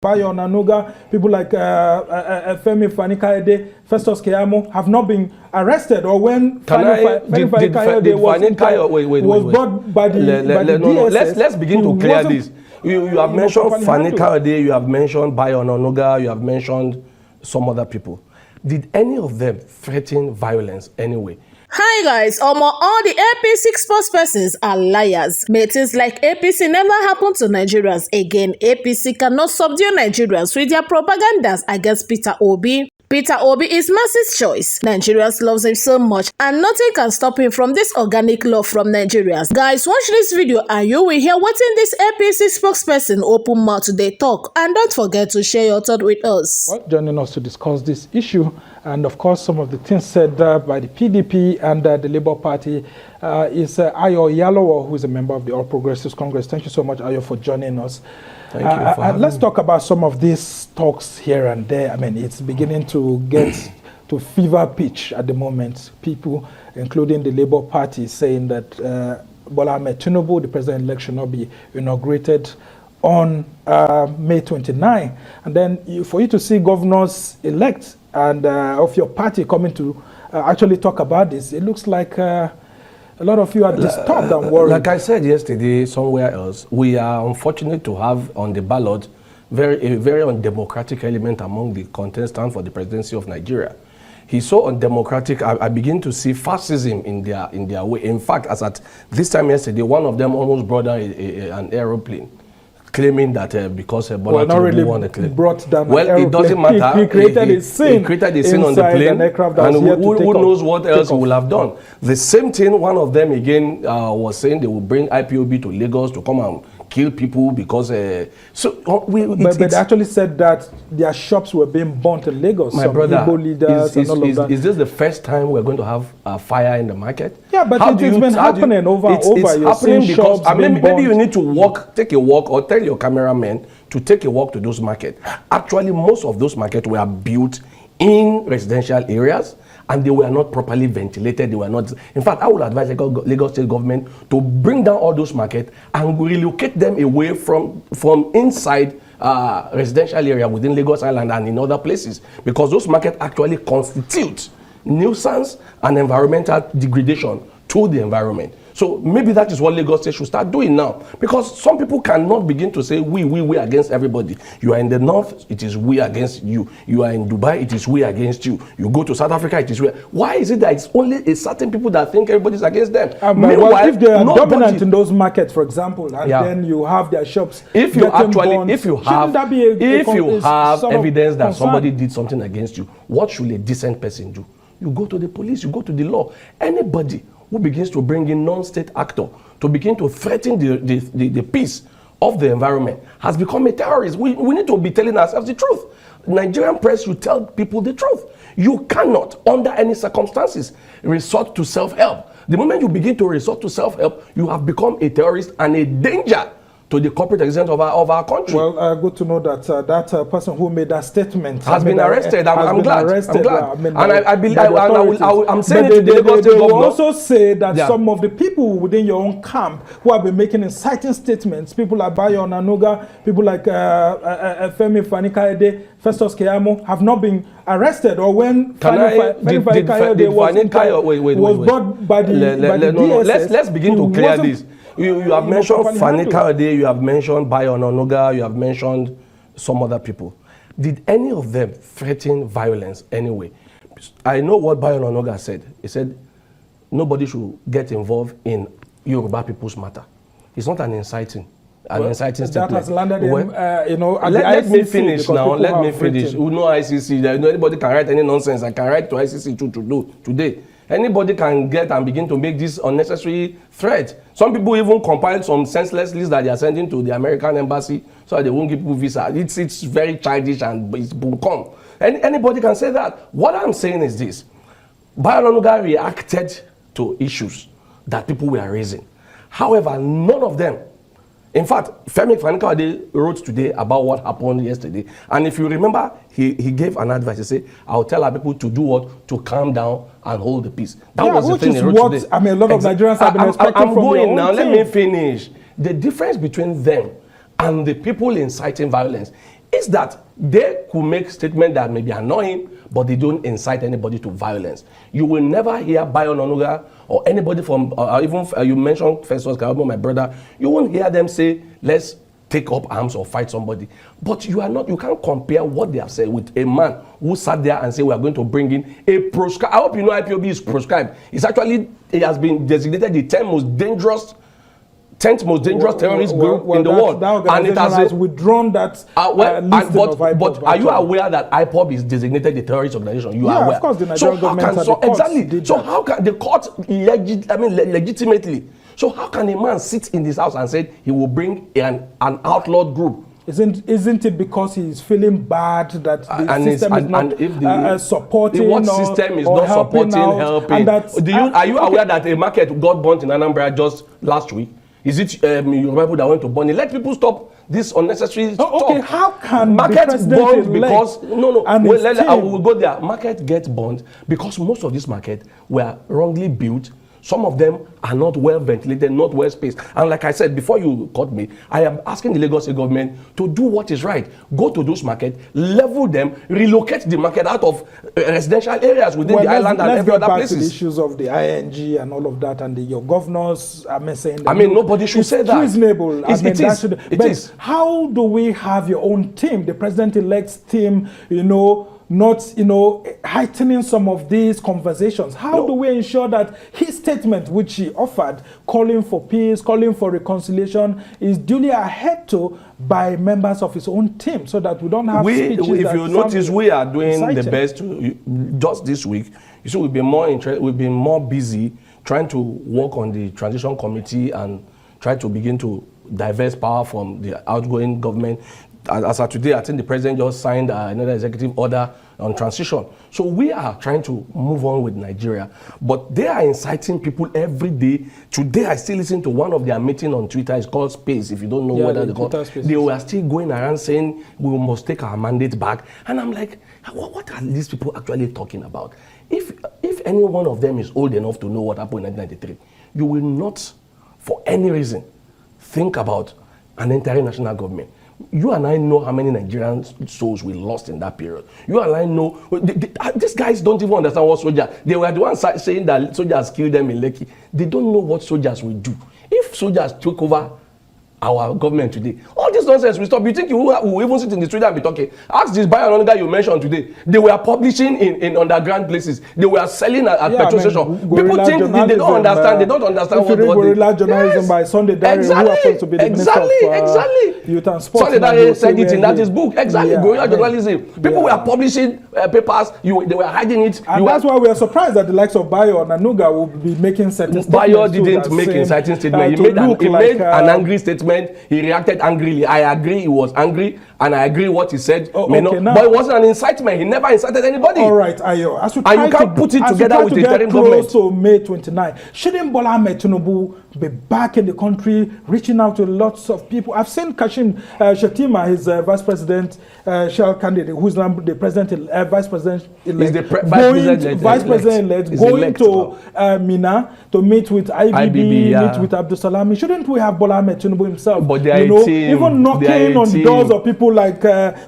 Bayo Nanuga, people like Femi Fani-Kayode, Festus Keyamo have not been arrested, or when Fani Kayode was brought by the DSS. Let's begin to clear this. You have mentioned Fani Kayode, you have mentioned Bayo Nanuga, you have mentioned some other people. Did any of them threaten violence anyway? Hi guys, all the APC spokespersons are liars. Meetings like APC never happened to Nigerians again. APC cannot subdue Nigerians with their propagandas against Peter Obi. Peter Obi is masses' choice. Nigerians love him so much and nothing can stop him from this organic love from Nigerians. Guys, watch this video and you will hear what in this APC spokesperson open mouth today talk, and don't forget to share your thought with us. Well, joining us to discuss this issue and of course some of the things said by the PDP and the Labour Party is Ayo Yalowo, who is a member of the All Progressives Congress. Thank you so much, Ayo, for joining us. Thank you for having let's me. talk about some of these talks here and there. I mean, it's beginning to get to fever pitch at the moment. People, including the Labour Party, saying that Bola Ahmed Tinubu, the president-elect, should not be inaugurated on May 29. And then for you to see governors-elect and of your party coming to actually talk about this, it looks like a lot of you are disturbed and worried. Like I said yesterday somewhere else, we are unfortunate to have on the ballot a very undemocratic element among the contestants for the presidency of Nigeria. He's so undemocratic, I begin to see fascism in their way. In fact, as at this time yesterday, one of them almost brought down an aeroplane, claiming that because Bola Tinubu won the claim. Brought down well, an it doesn't matter. He created a scene. He created a scene on the plane, and who knows what else he will have done. The same thing, one of them again was saying they will bring IPOB to Lagos to come and kill people because but they actually said that their shops were being burnt in Lagos. My brother, Igbo leaders and all of that. Is this the first time we're going to have a fire in the market? Yeah, but it's been happening over and over. It's happening because maybe you need to take a walk, or tell your cameraman to take a walk to those markets. Actually, most of those markets were built in residential areas, and they were not properly ventilated. They were not. In fact, I would advise the Lagos State government to bring down all those markets and relocate them away from inside residential area within Lagos Island and in other places, because those markets actually constitute nuisance and environmental degradation to the environment. So maybe that is what Lagos State should start doing now, because some people cannot begin to say we against everybody. You are in the north, it is we against you. You are in Dubai, it is we against you. You go to South Africa, it is we. Why is it that it's only a certain people that think everybody's against them? Meanwhile, if they are dominant in those markets, for example, and then you have their shops, if you have evidence that somebody did something against you, what should a decent person do? You go to the police, you go to the law. Anybody who begins to bring in non-state actor to begin to threaten the peace of the environment has become a terrorist. We need to be telling ourselves the truth. Nigerian press should tell people the truth. You cannot, under any circumstances, resort to self-help. The moment you begin to resort to self-help, you have become a terrorist and a danger to the corporate existence of our country. Well, good to know that that person who made that statement has been arrested. I'm glad. And I believe I'm saying it to the Lagos State governor. They also say that some of the people within your own camp who have been making inciting statements, people like Bayo Nanuga, people like Femi Fani-Kayode, Festus Keyamo, have not been arrested, or when Fani Kayode was brought by the DSS. Let's begin to clear this. You have mentioned Fani Kayode, you have mentioned Bayo Nanuga, you have mentioned some other people. Did any of them threaten violence anyway? I know what Bayo Nanuga said. He said nobody should get involved in Yoruba people's matter. It's not an inciting statement. That has landed him, let me finish now. Let me finish. We know ICC. Anybody can write any nonsense. I can write to ICC today. Anybody can get and begin to make this unnecessary threat. Some people even compile some senseless lists that they are sending to the American embassy so that they won't give people visa. It's very childish and it's buncombe. Anybody can say that. What I'm saying is this. Bayo Nanuga reacted to issues that people were raising. However, none of them. In fact, Femi Fani-Kayode wrote today about what happened yesterday. And if you remember, he gave an advice. He said, I'll tell our people to do what? To calm down and hold the peace. That was the thing he wrote today. I mean, a lot of Nigerians have been expecting I'm from going now. Let me finish. The difference between them and the people inciting violence is that they could make statements that may be annoying, but they don't incite anybody to violence. You will never hear Bayo Onanuga or anybody from, even you mentioned Festus Kayabo, my brother, you won't hear them say, let's take up arms or fight somebody. But you can't compare what they have said with a man who sat there and said, we are going to bring in a proscribed, I hope you know IPOB is proscribed. It has been designated the 10th most dangerous terrorist group in the world, and it has withdrawn that listing of IPOB. But are you aware that IPOB is designated a terrorist organization? You are aware. Of course, the Nigerian government So how can the court legitimately? So how can a man sit in this house and say he will bring an outlawed group? Isn't it because he's feeling bad that the system is not supporting? What system is not supporting, helping? Are you aware that a market got burnt in Anambra just last week? Is it Yoruba people that went to burn it? Let people stop this unnecessary talk. Okay, how can market burn because I will go there. Market gets burnt because most of this market were wrongly built. Some of them are not well ventilated, not well spaced. And like I said, before you caught me, I am asking the Lagos State government to do what is right. Go to those markets, level them, relocate the market out of residential areas within the island and every other places. Let's get back to the issues of the ING and all of that, and your governors are saying that. Nobody should say that. It's reasonable. It is. How do we have your own team, the president-elect's team, not, heightening some of these conversations? How do we ensure that his statement, which he offered, calling for peace, calling for reconciliation, is duly adhered to by members of his own team, so that we don't have speeches if you notice, we are doing the best just this week. You see, we've been more busy trying to work on the transition committee and try to begin to divest power from the outgoing government. As of today, I think the president just signed another executive order on transition. So we are trying to move on with Nigeria. But they are inciting people every day. Today, I still listen to one of their meetings on Twitter. It's called Space, if you don't know whether they call it. They were still going around saying, we must take our mandate back. And I'm like, what are these people actually talking about? If any one of them is old enough to know what happened in 1993, you will not, for any reason, think about an entire national government. You and I know how many Nigerian souls we lost in that period. You and I know, these guys don't even understand what soldiers, they were the ones saying that soldiers killed them in Lekki. They don't know what soldiers will do. If soldiers took over our government today, all this nonsense will stop. You think we will even sit in the street and be talking? Ask this Bayo Onanuga you mentioned today. They were publishing in underground places. They were selling at petrol station. People think they don't understand. They don't understand what guerrilla journalism by Sunday Dare, who happens to be the minister of Youth and Sports. Sunday Dare said it in his book. Exactly, guerrilla journalism. People were publishing papers. They were hiding it. And that's why we are surprised that the likes of Bayo Onanuga will be making certain statements. Bayo didn't make inciting statement. He made an angry statement. He reacted angrily. I agree he was angry, and I agree what he said. But it wasn't an incitement. He never incited anybody. All right, Ayo. And you can't put it together with the interim government. So May 29, shouldn't Bola Ahmed Tinubu be back in the country, reaching out to lots of people? I've seen Kashim Shettima, his vice president, shell candidate, who's now the president, vice president elect, vice president elect, going to Mina to meet with IBB, meet with Abdul Salami. Shouldn't we have Bola Ahmed Tinubu himself? But they are even knocking on the doors of people like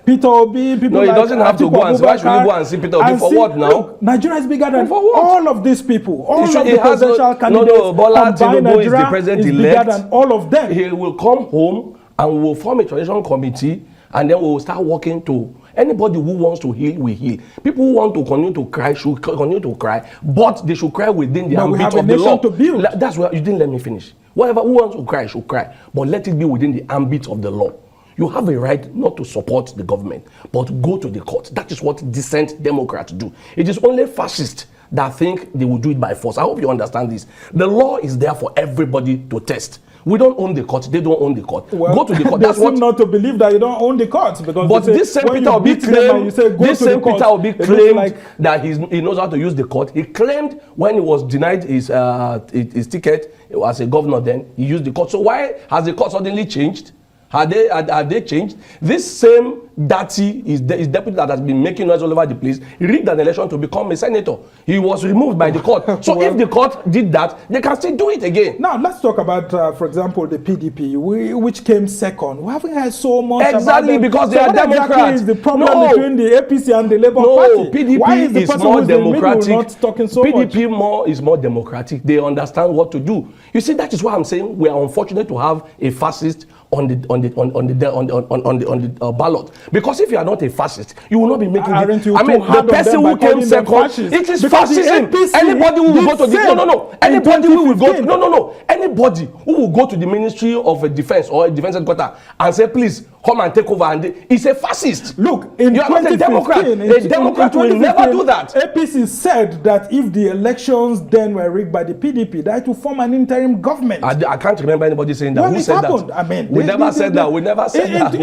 Peter Obi, people he doesn't have to go and see. Why should he go and see Peter Obi for what now? Look, Nigeria is bigger than all of these people. All of the presidential candidates. Bola Tinubu is the president-elect. Bigger than all of them. He will come home and we will form a transition committee, and then we will start working to anybody who wants to heal will heal. People who want to continue to cry should continue to cry, but they should cry within the ambit of the law. To build. That's where you didn't let me finish. Whatever who wants to cry should cry, but let it be within the ambit of the law. You have a right not to support the government, but go to the court. That is what decent Democrats do. It is only fascists that think they will do it by force. I hope you understand this. The law is there for everybody to test. We don't own the court. They don't own the court. Well, go to the court. That's what not to believe that you don't own the court, because but this same Peter Obi claimed that he knows how to use the court. He claimed when he was denied his ticket as a governor, then he used the court. So why has the court suddenly changed? Have they changed? This same Dati is deputy that has been making noise all over the place. He rigged an election to become a senator. He was removed by the court. So if the court did that, they can still do it again. Now let's talk about, for example, the PDP, which came second. We haven't heard so much exactly about because so they are what Democrats. Exactly is the problem between the APC and the Labour Party? PDP Why is the person more who's in the middle democratic. not talking so PDP much? is more democratic. They understand what to do. You see, that is why I'm saying we are unfortunate to have a fascist on the ballot, because if you are not a fascist, you will not be making the person who came second, it is fascism. Anybody who will go to the anybody who will go anybody who will go to the Ministry of Defense or a defense headquarters and say, please come and take over, and it's a fascist. Look, in you are not a Democrat. A Democrat will never do that. APC said that if the elections then were rigged by the PDP, that will form an interim government. I can't remember anybody saying that. Well, who said happened. that? I mean, we never said that. We never said that.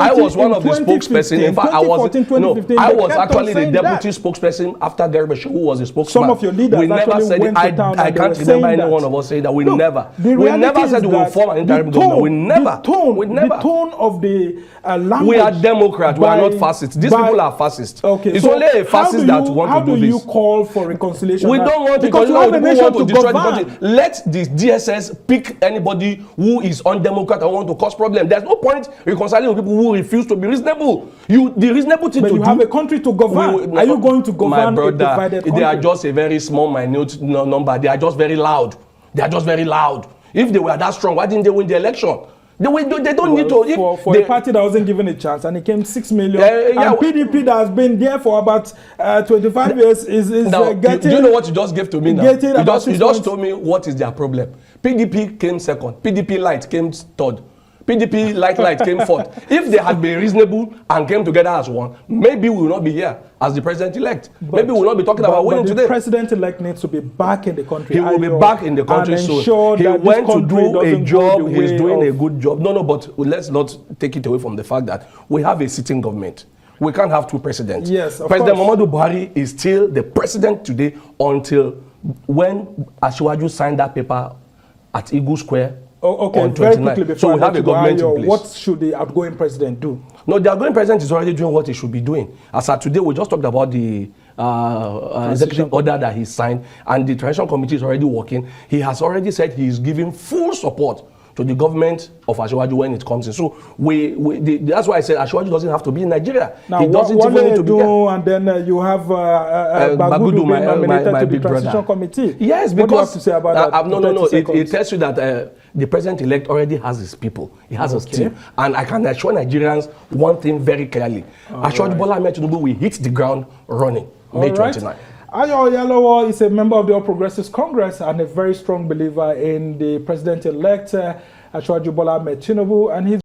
I was one of the spokesperson. In fact, I was actually the deputy spokesperson after Garbash, who was a spokesman. Some of your leaders never said it. I can't remember any one of us saying that. We never said we will form an interim government. We never. The tone of the language. We are Democrats. We are not fascists. These people are fascists. Okay, it's only a fascist that want to do this. How do you call for reconciliation? We don't want because you have a nation to destroy the country. Let the DSS pick anybody who is undemocratic and want to cause problem. There's no point reconciling with people who refuse to be reasonable. The reasonable thing to do. But you have a country to govern. Are you going to govern a divided country? They are just a very small, minute number. They are just very loud. If they were that strong, why didn't they win the election? They don't need to. For a party that wasn't given a chance and it came 6 million, and PDP that has been there for about 25 years is getting. Do you know what you just gave to me now? You just told me what is their problem. PDP came second. PDP Light came third. PDP Light came fourth. If they had been reasonable and came together as one, maybe we will not be here as the president-elect. Maybe we will not be talking about winning today. The president-elect needs to be back in the country. He will be back in the country soon. He went to do a job. He's doing a good job. But let's not take it away from the fact that we have a sitting government. We can't have two presidents. Yes, President Muhammadu Buhari is still the president today until when Asiwaju signed that paper at Eagle Square. Okay, very quickly before so we have a government in place. What should the outgoing president do? No, the outgoing president is already doing what he should be doing. As of today, we just talked about the executive order that he signed, and the transition committee is already working. He has already said he is giving full support to the government of Asiwaju when it comes in. So that's why I said Asiwaju doesn't have to be in Nigeria. Now, he doesn't even need to be here. And then you have Bagudu being nominated to the transition committee. Yes, because what do you have to say about that? No. It tells you that the president-elect already has his people. He has his team. And I can assure Nigerians one thing very clearly. Asiwaju Bola Ahmed Tinubu will hit the ground running May 29. Ayo Yalowo is a member of the All Progressives Congress and a very strong believer in the president-elect Asiwaju Bola Ahmed Tinubu, and he's